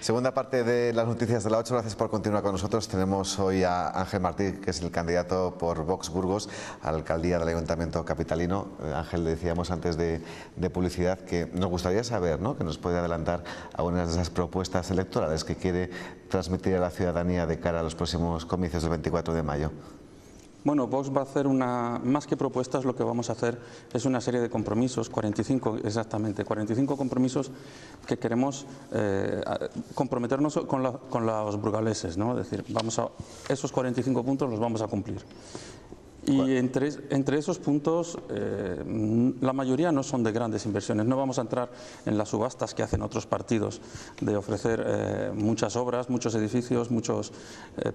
Segunda parte de las noticias de la 8. Gracias por continuar con nosotros. Tenemos hoy a Ángel Martí, que es el candidato por Vox Burgos a la alcaldía del Ayuntamiento capitalino. Ángel, le decíamos antes de publicidad que nos gustaría saber, ¿no?, que nos puede adelantar algunas de esas propuestas electorales que quiere transmitir a la ciudadanía de cara a los próximos comicios del 24 de mayo. Bueno, Vox va a hacer más que propuestas, lo que vamos a hacer es una serie de compromisos, 45 exactamente, 45 compromisos que queremos comprometernos con los burgaleses, ¿no? Es decir, esos 45 puntos los vamos a cumplir. Y entre esos puntos, la mayoría no son de grandes inversiones. No vamos a entrar en las subastas que hacen otros partidos de ofrecer muchas obras, muchos edificios, muchos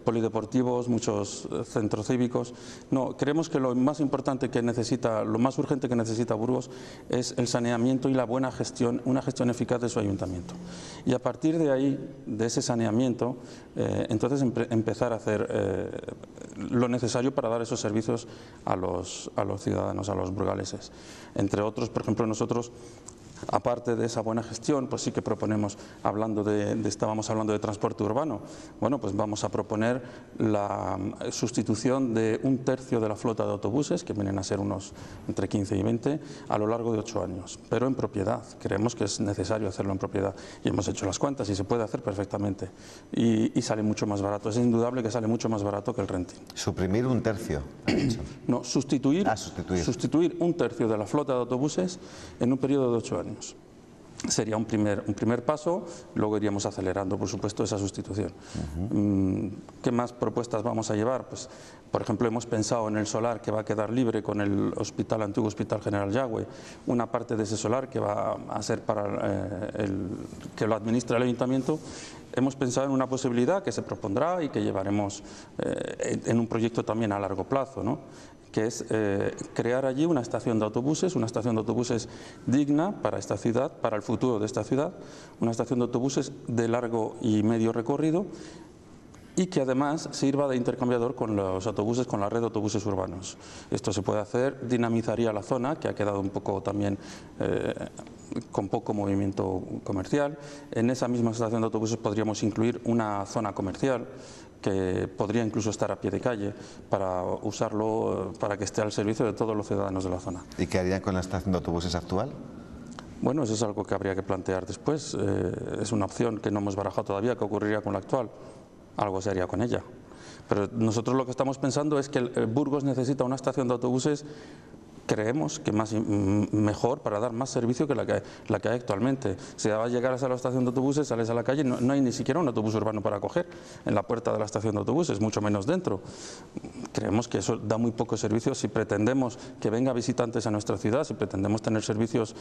polideportivos, muchos centros cívicos. No, creemos que lo más importante que necesita, lo más urgente que necesita Burgos es el saneamiento y la buena gestión, una gestión eficaz de su ayuntamiento. Y a partir de ahí, de ese saneamiento, entonces empezar a hacer lo necesario para dar esos servicios a los ciudadanos, a los burgaleses. Entre otros, por ejemplo, nosotros, aparte de esa buena gestión, pues sí que proponemos, estábamos hablando de transporte urbano, bueno, pues vamos a proponer la sustitución de 1/3 de la flota de autobuses, que vienen a ser unos entre 15 y 20, a lo largo de 8 años, pero en propiedad. Creemos que es necesario hacerlo en propiedad y hemos hecho las cuentas y se puede hacer perfectamente y sale mucho más barato. Es indudable que sale mucho más barato que el renting. Suprimir 1/3. No, sustituir 1/3 de la flota de autobuses en un periodo de 8 años. Sería un primer paso, luego iríamos acelerando, por supuesto, esa sustitución. ¿Qué más propuestas vamos a llevar? Pues, por ejemplo, hemos pensado en el solar que va a quedar libre con el antiguo Hospital General Yagüe, una parte de ese solar que va a ser para que lo administra el Ayuntamiento. Hemos pensado en una posibilidad que se propondrá y que llevaremos en un proyecto también a largo plazo, ¿no?, que es crear allí una estación de autobuses digna para esta ciudad, para el futuro de esta ciudad, una estación de autobuses de largo y medio recorrido y que además sirva de intercambiador con los autobuses, con la red de autobuses urbanos. Esto se puede hacer, dinamizaría la zona, que ha quedado un poco también con poco movimiento comercial. En esa misma estación de autobuses podríamos incluir una zona comercial que podría incluso estar a pie de calle para usarlo, para que esté al servicio de todos los ciudadanos de la zona. ¿Y qué harían con la estación de autobuses actual? Bueno, eso es algo que habría que plantear después. Es una opción que no hemos barajado todavía. ¿Qué ocurriría con la actual? Algo se haría con ella. Pero nosotros lo que estamos pensando es que Burgos necesita una estación de autobuses, creemos que mejor, para dar más servicio que la que hay actualmente. Si va a llegar a la estación de autobuses, sales a la calle, no hay ni siquiera un autobús urbano para coger en la puerta de la estación de autobuses, mucho menos dentro. Creemos que eso da muy poco servicio. Si pretendemos que venga visitantes a nuestra ciudad, si pretendemos tener servicios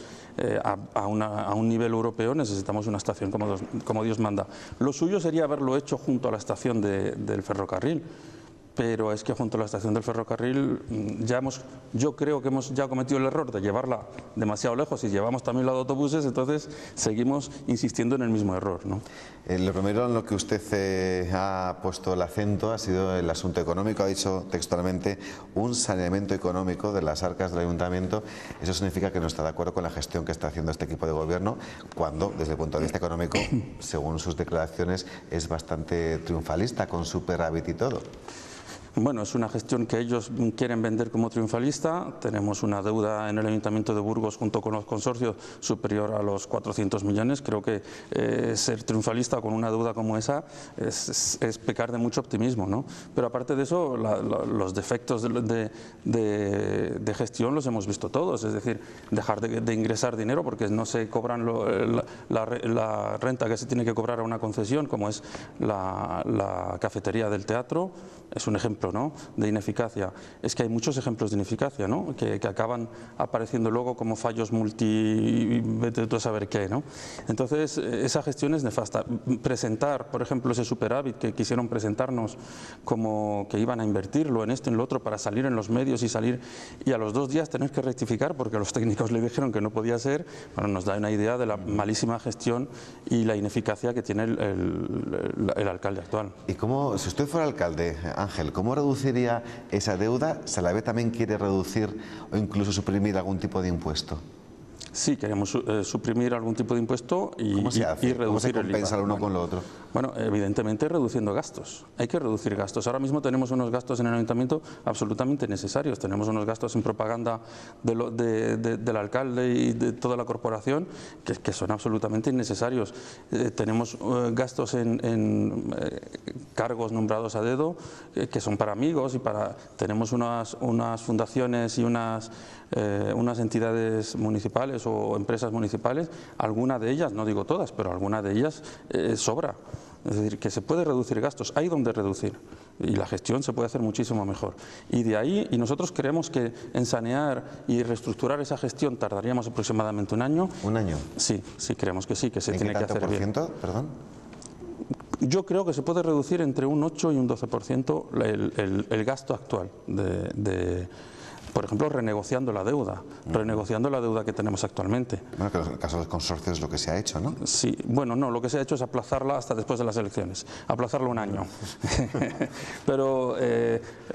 a un nivel europeo, necesitamos una estación como Dios manda. Lo suyo sería haberlo hecho junto a la estación del ferrocarril. Pero es que junto a la estación del ferrocarril yo creo que hemos ya cometido el error de llevarla demasiado lejos y llevamos también la de autobuses, entonces seguimos insistiendo en el mismo error, ¿no? Lo primero en lo que usted ha puesto el acento ha sido el asunto económico. Ha dicho textualmente un saneamiento económico de las arcas del ayuntamiento. Eso significa que no está de acuerdo con la gestión que está haciendo este equipo de gobierno, cuando desde el punto de vista económico, según sus declaraciones, es bastante triunfalista, con superávit y todo. Bueno, es una gestión que ellos quieren vender como triunfalista. Tenemos una deuda en el Ayuntamiento de Burgos junto con los consorcios superior a los 400 millones. Creo que ser triunfalista con una deuda como esa es pecar de mucho optimismo, ¿no? Pero aparte de eso, los defectos de gestión los hemos visto todos. Es decir, dejar de ingresar dinero porque no se cobran la renta que se tiene que cobrar a una concesión, como es la cafetería del teatro. Es un ejemplo, ¿no?, de ineficacia. Es que hay muchos ejemplos de ineficacia, ¿no?, que acaban apareciendo luego como fallos vete tú a saber qué, ¿no? Entonces, esa gestión es nefasta. Presentar, por ejemplo, ese superávit que quisieron presentarnos como que iban a invertirlo en esto, en lo otro, para salir en los medios y a los 2 días tener que rectificar porque los técnicos le dijeron que no podía ser, bueno, nos da una idea de la malísima gestión y la ineficacia que tiene el alcalde actual. ¿Y cómo, si usted fuera alcalde, Ángel, cómo reduciría esa deuda? ¿Se la ve también quiere reducir o incluso suprimir algún tipo de impuesto? Sí, queremos suprimir algún tipo de impuesto y ¿Cómo se hace? reducir ¿Cómo se el IVA. compensa lo uno con lo otro? Bueno, evidentemente reduciendo gastos. Hay que reducir gastos. Ahora mismo tenemos unos gastos en el ayuntamiento absolutamente necesarios. Tenemos unos gastos en propaganda del alcalde y de toda la corporación que son absolutamente innecesarios. Tenemos gastos en cargos nombrados a dedo que son para amigos y tenemos unas fundaciones y unas entidades municipales o empresas municipales, alguna de ellas, no digo todas, pero alguna de ellas sobra. Es decir, que se puede reducir gastos, hay donde reducir y la gestión se puede hacer muchísimo mejor. Y de ahí, y nosotros creemos que en sanear y reestructurar esa gestión tardaríamos aproximadamente un año. ¿Un año? Sí, creemos que sí, que se tiene que hacer bien. ¿En qué tanto por ciento? Perdón. Yo creo que se puede reducir entre un 8 y un 12% el gasto actual por ejemplo, renegociando la deuda que tenemos actualmente. Bueno, que en el caso de los consorcios es lo que se ha hecho, ¿no? Sí, bueno, no, lo que se ha hecho es aplazarla hasta después de las elecciones, aplazarla un año. Pero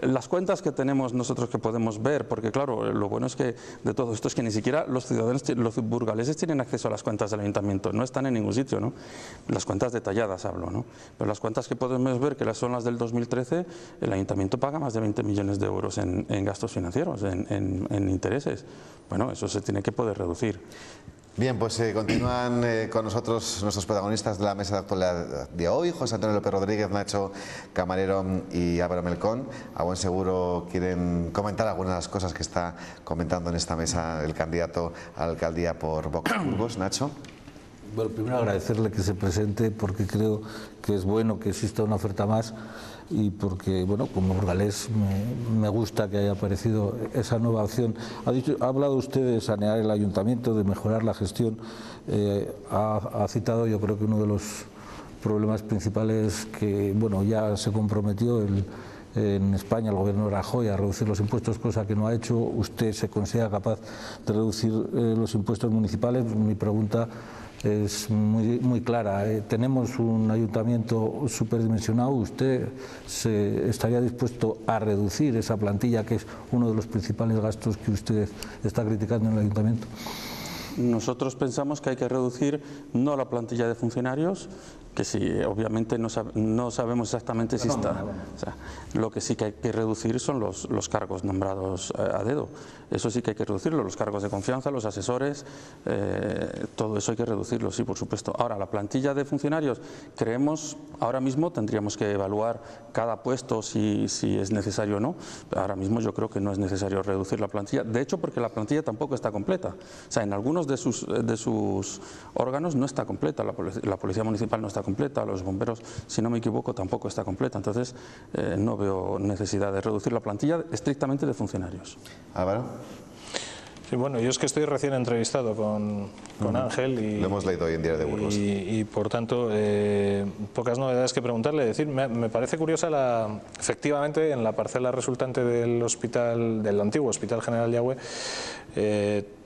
las cuentas que tenemos nosotros que podemos ver, porque claro, lo bueno es que de todo esto es que ni siquiera los ciudadanos, los burgaleses tienen acceso a las cuentas del ayuntamiento, no están en ningún sitio, ¿no? Las cuentas detalladas hablo, ¿no? Pero las cuentas que podemos ver, que son las del 2013, el ayuntamiento paga más de 20 millones de euros en gastos financieros, en intereses. Bueno, eso se tiene que poder reducir. Bien, pues continúan con nosotros nuestros protagonistas de la mesa de actualidad de hoy, José Antonio López Rodríguez, Nacho Camarero y Álvaro Melcón. A buen seguro quieren comentar algunas de las cosas que está comentando en esta mesa el candidato a la alcaldía por Vox Burgos. Nacho. Bueno, primero agradecerle que se presente porque creo que es bueno que exista una oferta más y porque, bueno, como burgalés me gusta que haya aparecido esa nueva opción. Ha hablado usted de sanear el ayuntamiento, de mejorar la gestión. Ha citado, yo creo que uno de los problemas principales que, bueno, ya se comprometió en España el gobierno de Rajoy a reducir los impuestos, cosa que no ha hecho. Usted se considera capaz de reducir los impuestos municipales. Mi pregunta es muy clara. Tenemos un ayuntamiento superdimensionado. ¿Usted estaría dispuesto a reducir esa plantilla, que es uno de los principales gastos que usted está criticando en el ayuntamiento? Nosotros pensamos que hay que reducir no la plantilla de funcionarios, que sí, obviamente no sabemos exactamente si está. O sea, lo que sí que hay que reducir son los cargos nombrados a dedo. Eso sí que hay que reducirlo, los cargos de confianza, los asesores, todo eso hay que reducirlo, sí, por supuesto. Ahora, la plantilla de funcionarios, creemos, ahora mismo tendríamos que evaluar cada puesto si es necesario o no. Ahora mismo yo creo que no es necesario reducir la plantilla, de hecho porque la plantilla tampoco está completa. O sea, en algunos de sus órganos no está completa, la policía municipal no está completa, los bomberos, si no me equivoco, tampoco está completa. Entonces, no veo necesidad de reducir la plantilla estrictamente de funcionarios. Álvaro. Sí, bueno, yo es que estoy recién entrevistado con Ángel y lo hemos leído hoy en Diario de Burgos. Y por tanto, pocas novedades que preguntarle. Decir, me parece curiosa efectivamente en la parcela resultante del antiguo Hospital General Yagüe,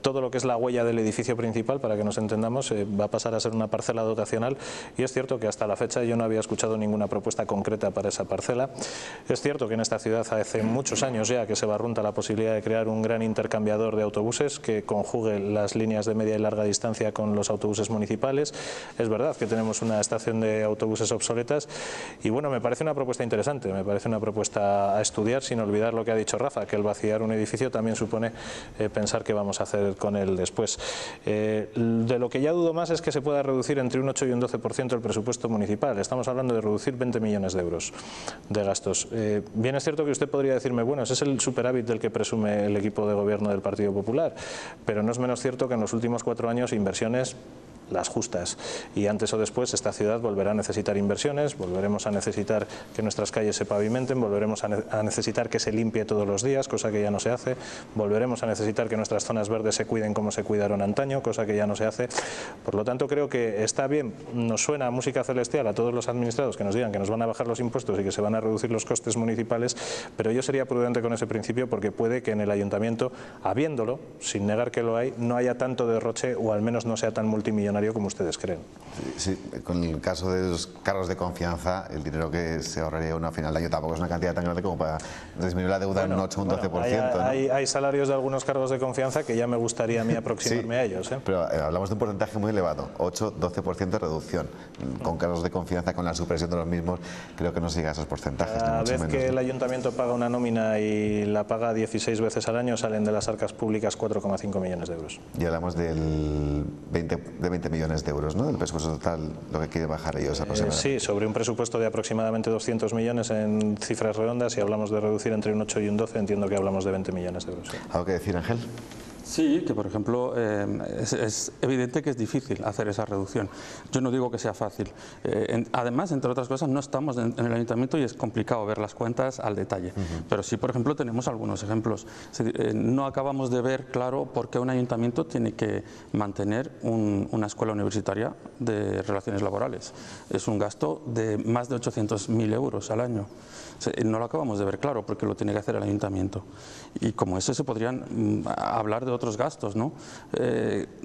todo lo que es la huella del edificio principal, para que nos entendamos, va a pasar a ser una parcela dotacional, y es cierto que hasta la fecha yo no había escuchado ninguna propuesta concreta para esa parcela. Es cierto que en esta ciudad hace muchos años ya que se barrunta la posibilidad de crear un gran intercambiador de autobuses que conjugue las líneas de media y larga distancia con los autobuses municipales. Es verdad que tenemos una estación de autobuses obsoletas y bueno, me parece una propuesta interesante, me parece una propuesta a estudiar, sin olvidar lo que ha dicho Rafa, que el vaciar un edificio también supone pensar qué vamos a hacer con él después. De lo que ya dudo más es que se pueda reducir entre un 8 y un 12% el presupuesto municipal. Estamos hablando de reducir 20 millones de euros de gastos. Bien es cierto que usted podría decirme, bueno, ese es el superávit del que presume el equipo de gobierno del Partido Popular, pero no es menos cierto que en los últimos 4 años inversiones las justas, y antes o después esta ciudad volverá a necesitar inversiones, volveremos a necesitar que nuestras calles se pavimenten, volveremos a necesitar que se limpie todos los días, cosa que ya no se hace, volveremos a necesitar que nuestras zonas verdes se cuiden como se cuidaron antaño, cosa que ya no se hace. Por lo tanto, creo que está bien, nos suena música celestial a todos los administrados que nos digan que nos van a bajar los impuestos y que se van a reducir los costes municipales, pero yo sería prudente con ese principio, porque puede que en el ayuntamiento, habiéndolo, sin negar que lo hay, no haya tanto derroche, o al menos no sea tan multimillonario millonario como ustedes creen. Sí, con el caso de los cargos de confianza, el dinero que se ahorraría uno a final de año tampoco es una cantidad tan grande como para disminuir la deuda en un 8 o un 12%. ¿no? Hay salarios de algunos cargos de confianza que ya me gustaría a mí aproximarme a ellos. Pero hablamos de un porcentaje muy elevado, 8-12% de reducción. Con cargos de confianza, con la supresión de los mismos, creo que no se llega a esos porcentajes. Cada vez menos, que el ayuntamiento paga una nómina y la paga 16 veces al año, salen de las arcas públicas 4,5 millones de euros. Y hablamos de 20 millones de euros, ¿no? Del presupuesto total, lo que quiere bajar ellos aproximadamente. Sí, sobre un presupuesto de aproximadamente 200 millones en cifras redondas, y hablamos de reducir entre un 8 y un 12, entiendo que hablamos de 20 millones de euros. ¿Algo que decir, Ángel? Sí, que por ejemplo es evidente que es difícil hacer esa reducción. Yo no digo que sea fácil. Además, entre otras cosas, no estamos en el ayuntamiento y es complicado ver las cuentas al detalle. Pero sí, por ejemplo, tenemos algunos ejemplos. No acabamos de ver claro por qué un ayuntamiento tiene que mantener una escuela universitaria de relaciones laborales. Es un gasto de más de 800.000 euros al año. No lo acabamos de ver claro porque lo tiene que hacer el ayuntamiento. Y como ese se podrían hablar de otros gastos, ¿no?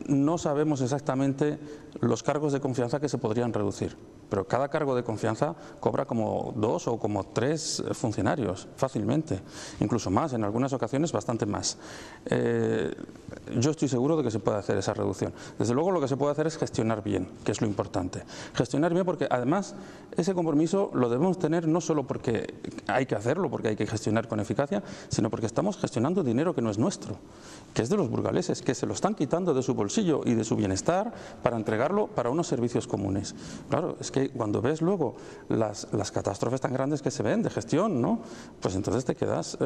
No sabemos exactamente los cargos de confianza que se podrían reducir, pero cada cargo de confianza cobra como 2 o como 3 funcionarios fácilmente, incluso más, en algunas ocasiones bastante más. Yo estoy seguro de que se puede hacer esa reducción. Desde luego lo que se puede hacer es gestionar bien, que es lo importante. Gestionar bien porque además ese compromiso lo debemos tener no solo porque hay que hacerlo, porque hay que gestionar con eficacia, sino porque estamos gestionando dinero que no es nuestro, que es de los burgaleses, que se lo están quitando de su bolsillo y de su bienestar para entregarlo para unos servicios comunes. Claro, es que cuando ves luego las catástrofes tan grandes que se ven de gestión, ¿no? Pues entonces te quedas,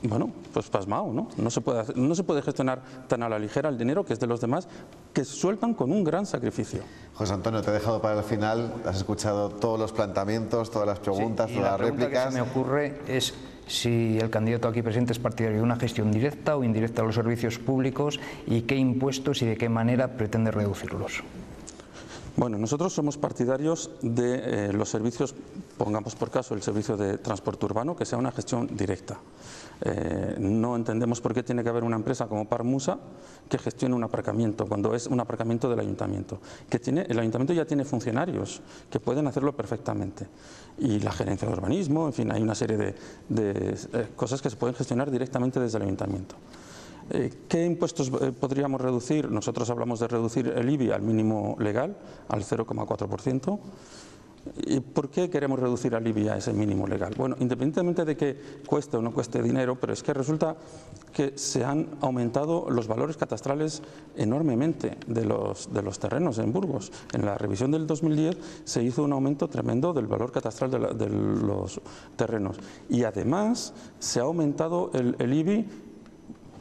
bueno, pues pasmado, ¿no? No se puede gestionar tan a la ligera el dinero que es de los demás, que sueltan con un gran sacrificio. José Antonio, te he dejado para el final, has escuchado todos los planteamientos, todas las preguntas, todas las réplicas. La pregunta que se me ocurre es si el candidato aquí presente es partidario de una gestión directa o indirecta de los servicios públicos y qué impuestos y de qué manera pretende reducirlos. Bueno, nosotros somos partidarios de los servicios, pongamos por caso el servicio de transporte urbano, que sea una gestión directa. No entendemos por qué tiene que haber una empresa como Parmusa que gestione un aparcamiento, cuando es un aparcamiento del ayuntamiento. El ayuntamiento ya tiene funcionarios que pueden hacerlo perfectamente. Y la gerencia de urbanismo, en fin, hay una serie de cosas que se pueden gestionar directamente desde el ayuntamiento. ¿Qué impuestos podríamos reducir? Nosotros hablamos de reducir el IBI al mínimo legal, al 0,4%. ¿Y por qué queremos reducir el IBI a ese mínimo legal? Bueno, independientemente de que cueste o no cueste dinero, pero es que resulta que se han aumentado los valores catastrales enormemente de los terrenos en Burgos. En la revisión del 2010 se hizo un aumento tremendo del valor catastral de los terrenos. Y además se ha aumentado el IBI,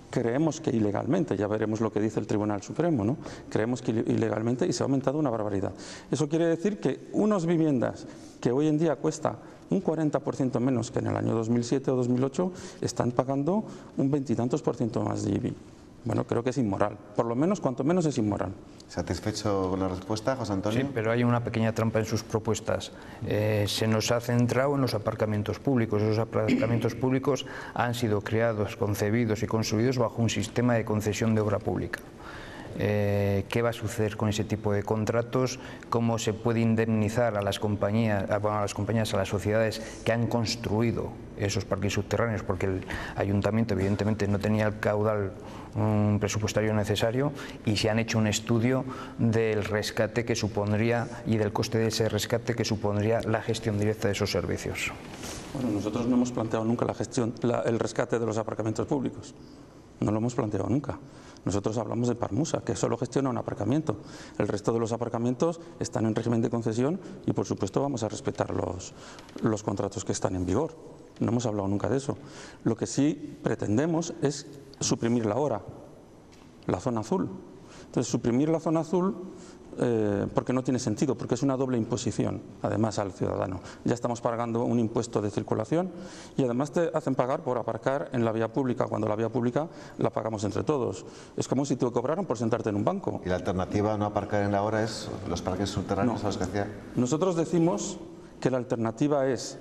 creemos que ilegalmente, ya veremos lo que dice el Tribunal Supremo, ¿no? Creemos que ilegalmente, y se ha aumentado una barbaridad. Eso quiere decir que unas viviendas que hoy en día cuesta un 40% menos que en el año 2007 o 2008 están pagando un 20 y tantos % más de IBI. Bueno, creo que es inmoral, por lo menos, cuanto menos es inmoral. ¿Satisfecho con la respuesta, José Antonio? Sí, pero hay una pequeña trampa en sus propuestas. Se nos ha centrado en los aparcamientos públicos. Esos aparcamientos públicos han sido creados, concebidos y construidos bajo un sistema de concesión de obra pública. ¿Qué va a suceder con ese tipo de contratos? ¿Cómo se puede indemnizar a las compañías, a las sociedades que han construido esos parques subterráneos? Porque el ayuntamiento evidentemente no tenía el caudal presupuestario necesario, y se han hecho un estudio del rescate que supondría y del coste de ese rescate que supondría la gestión directa de esos servicios. Bueno, nosotros no hemos planteado nunca el rescate de los aparcamientos públicos. No lo hemos planteado nunca. Nosotros hablamos de Parmusa, que solo gestiona un aparcamiento. El resto de los aparcamientos están en régimen de concesión y, por supuesto, vamos a respetar los contratos que están en vigor. No hemos hablado nunca de eso. Lo que sí pretendemos es suprimir la zona azul. Entonces, suprimir la zona azul porque no tiene sentido, porque es una doble imposición, además, al ciudadano. Ya estamos pagando un impuesto de circulación y además te hacen pagar por aparcar en la vía pública, cuando la vía pública la pagamos entre todos. Es como si te cobraran por sentarte en un banco. ¿Y la alternativa a no aparcar en la hora es los parques subterráneos a los que hacía? Nosotros decimos que la alternativa es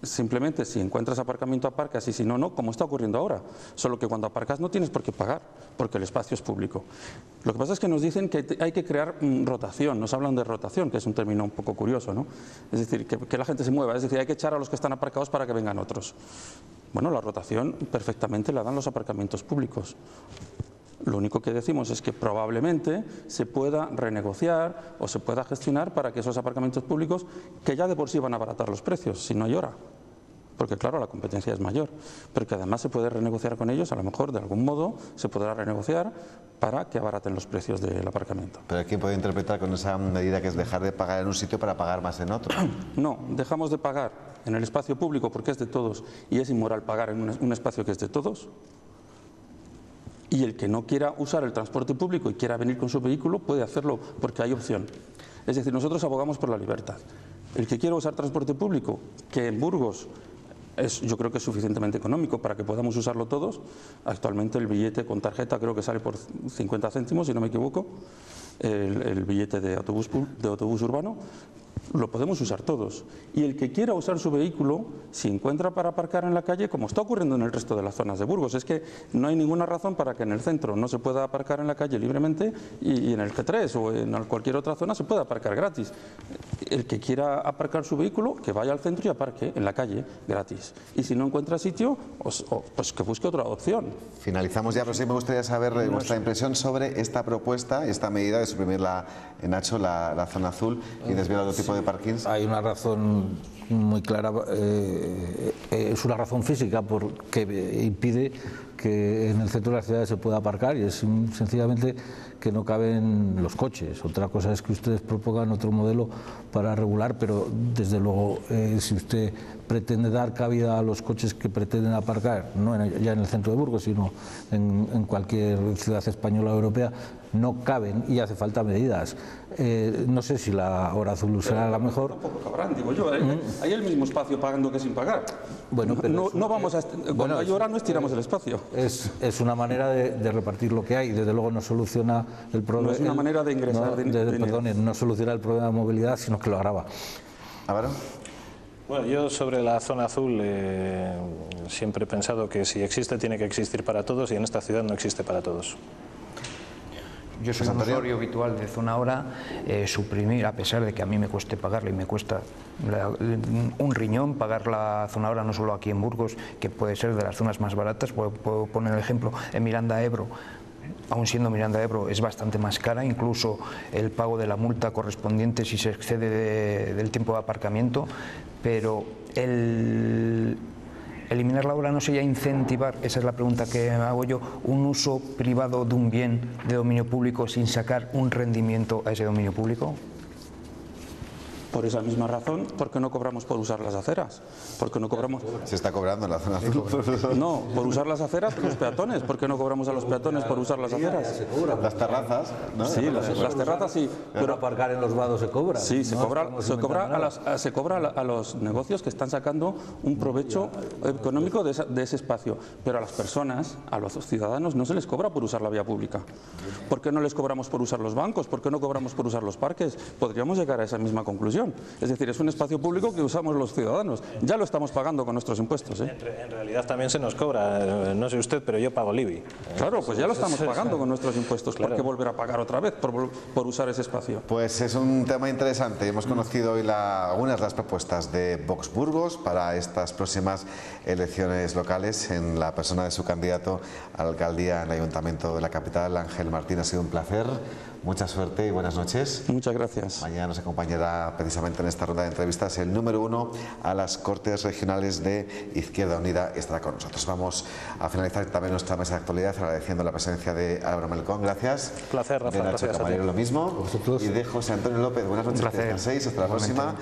simplemente si encuentras aparcamiento aparcas y si no, no, como está ocurriendo ahora. Solo que cuando aparcas no tienes por qué pagar, porque el espacio es público. Lo que pasa es que nos dicen que hay que crear rotación, nos hablan de rotación, que es un término un poco curioso, ¿no? Es decir, que la gente se mueva, es decir, hay que echar a los que están aparcados para que vengan otros. Bueno, la rotación perfectamente la dan los aparcamientos públicos. Lo único que decimos es que probablemente se pueda renegociar o se pueda gestionar para que esos aparcamientos públicos, que ya de por sí van a abaratar los precios, si no llora, porque claro, la competencia es mayor, pero que además se puede renegociar con ellos, a lo mejor de algún modo se podrá renegociar para que abaraten los precios del aparcamiento. ¿Pero quién puede interpretar con esa medida que es dejar de pagar en un sitio para pagar más en otro? No, dejamos de pagar en el espacio público porque es de todos y es inmoral pagar en un espacio que es de todos. Y el que no quiera usar el transporte público y quiera venir con su vehículo puede hacerlo porque hay opción. Es decir, nosotros abogamos por la libertad. El que quiera usar transporte público, que en Burgos yo creo que es suficientemente económico para que podamos usarlo todos. Actualmente el billete con tarjeta creo que sale por 50 céntimos, si no me equivoco, el billete de autobús urbano. Lo podemos usar todos. Y el que quiera usar su vehículo, si encuentra para aparcar en la calle, como está ocurriendo en el resto de las zonas de Burgos, es que no hay ninguna razón para que en el centro no se pueda aparcar en la calle libremente y en el G3 o en cualquier otra zona se pueda aparcar gratis. El que quiera aparcar su vehículo, que vaya al centro y aparque en la calle gratis. Y si no encuentra sitio, pues que busque otra opción. Finalizamos ya, pero sí me gustaría saber vuestra impresión sobre esta propuesta, esta medida de suprimir Nacho, la zona azul y desviar otro tipo de parkings. Hay una razón muy clara, es una razón física que impide que en el centro de la ciudad se pueda aparcar y es sencillamente que no caben los coches. Otra cosa es que ustedes propongan otro modelo para regular, pero desde luego si usted pretende dar cabida a los coches que pretenden aparcar, no ya en el centro de Burgos, sino en cualquier ciudad española o europea, no caben y hace falta medidas. No sé si la hora azul será la mejor. Tampoco cabrán, digo yo. Hay el mismo espacio pagando que sin pagar. Bueno, pero no vamos a cuando hay hora no estiramos el espacio. Es una manera de repartir lo que hay. Desde luego no soluciona el problema. No es una manera de ingresar no soluciona el problema de movilidad, sino que lo agrava. ¿Álvaro? Bueno, yo sobre la zona azul siempre he pensado que si existe tiene que existir para todos y en esta ciudad no existe para todos. Yo soy un usuario habitual de zona hora, suprimir, a pesar de que a mí me cueste pagarla y me cuesta un riñón pagar la zona hora, no solo aquí en Burgos, que puede ser de las zonas más baratas. Puedo poner el ejemplo en Miranda-Ebro. Aún siendo Miranda-Ebro es bastante más cara, incluso el pago de la multa correspondiente si se excede del tiempo de aparcamiento, pero eliminar la hora no sería incentivar, esa es la pregunta que hago yo, un uso privado de un bien de dominio público sin sacar un rendimiento a ese dominio público. Por esa misma razón, ¿por qué no cobramos por usar las aceras? ¿Por qué no cobramos? Se está cobrando en la zona azul. No, por usar las aceras, los peatones. ¿Por qué no cobramos a los peatones por usar las aceras? Las terrazas, ¿no? Sí, las terrazas sí. Pero aparcar en los vados se cobra. Sí, se cobra a los negocios que están sacando un provecho económico de ese espacio. Pero a las personas, a los ciudadanos, no se les cobra por usar la vía pública. ¿Por qué no les cobramos por usar los bancos? ¿Por qué no cobramos por usar los parques? Podríamos llegar a esa misma conclusión. Es decir, es un espacio público que usamos los ciudadanos. Ya lo estamos pagando con nuestros impuestos. En realidad también se nos cobra, no sé usted, pero yo pago el IBI. Claro, pues ya lo estamos pagando con nuestros impuestos. ¿Por qué volver a pagar otra vez por usar ese espacio? Pues es un tema interesante. Hemos conocido hoy algunas de las propuestas de Vox Burgos para estas próximas elecciones locales en la persona de su candidato a la alcaldía en el Ayuntamiento de la capital, Ángel Martín. Ha sido un placer. Mucha suerte y buenas noches. Muchas gracias. Mañana nos acompañará precisamente en esta ronda de entrevistas el número 1 a las Cortes Regionales de Izquierda Unida y estará con nosotros. Vamos a finalizar también nuestra mesa de actualidad agradeciendo la presencia de Álvaro Melcón. Gracias. Placer, Rafa. De Nacho Camarero, lo mismo. Y de José Antonio López. Buenas noches. Hasta la próxima.